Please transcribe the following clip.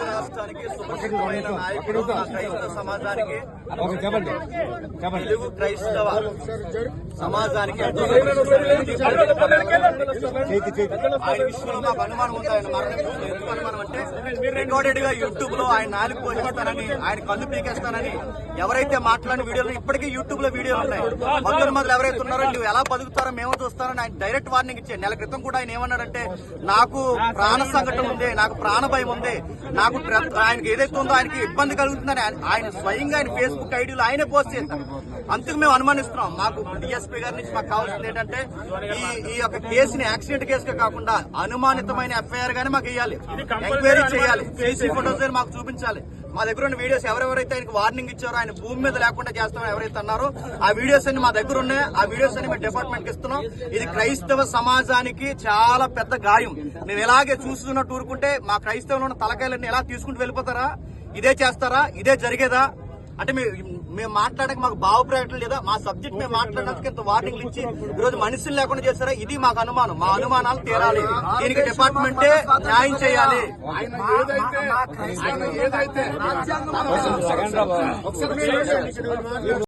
రాష్ట్రానికి సుపరిచితమైన నాయకుడు, క్రైస్తవ సమాజానికి, తెలుగు క్రైస్తవ సమాజానికి ఆయన విషయంలో మాకు అనుమానం ఉంది. ఆయన మరణం ఎందుకు అనుమానం అంటే రికార్డెడ్ గా యూట్యూబ్ లో ఆయన నాలుగు పోషిస్తానని, ఆయన కళ్ళు పీకేస్తానని ఎవరైతే మాట్లాడిన వీడియోలు ఇప్పటికీ యూట్యూబ్ లో వీడియోలు ఉన్నాయి. భక్తుల మొదలు ఎవరైతే ఉన్నారో నువ్వు ఎలా బతుకుతారో మేము చూస్తారని ఆయన డైరెక్ట్ వార్నింగ్ ఇచ్చారు. నెల క్రితం కూడా ఆయన ఏమన్నాడంటే నాకు ప్రాణ సంకటం ఉంది, నాకు ప్రాణ భయం ఉంది, నాకు ఆయనకి ఏదైతే ఉందో ఆయనకి ఇబ్బంది కలుగుతుందని ఆయన స్వయంగా ఆయన ఫేస్బుక్ ఐడీలో ఆయనే పోస్ట్ చేశారు. అందుకు మేము అనుమానిస్తున్నాం. మాకు డిఎస్పీ గారి నుంచి మాకు కావాల్సింది ఏంటంటే ఈ యొక్క కేసుని యాక్సిడెంట్ కేసుగా కాకుండా అనుమానితమైన ఎఫ్ఐఆర్ గానీ మాకు వేయాలి, ఎంక్వైరీ చేయాలి, సీసీ ఫోటోస్ మాకు చూపించాలి. మా దగ్గర ఉన్న వీడియోస్ ఎవరెవరైతే ఆయనకు వార్నింగ్ ఇచ్చారో, ఆయన భూమి మీద లేకుండా చేస్తామని ఎవరైతే అన్నారో ఆ వీడియోస్ అన్ని మా దగ్గర ఉన్నాయి. ఆ వీడియోస్ అన్ని మేము డిపార్ట్మెంట్ కి ఇస్తున్నాం. ఇది క్రైస్తవ సమాజానికి చాలా పెద్ద గాయం. మేము ఇలాగే చూస్తున్నట్టు ఊరుకుంటే మా క్రైస్తవులు ఉన్న తలకాయలన్నీ ఎలా తీసుకుంటూ వెళ్ళిపోతారా? ఇదే చేస్తారా? ఇదే జరిగేదా? అంటే మేము మాట్లాడక మాకు భావప్రకటన లేదా? మా సబ్జెక్ట్ మేము మాట్లాడడానికి ఇంత వార్నింగ్లు ఇచ్చి ఈరోజు మనుషులు లేకుండా చేస్తారా? ఇది మాకు అనుమానం. మా అనుమానాలు తీరాలి. దీనికి డిపార్ట్మెంటే న్యాయం చేయాలి.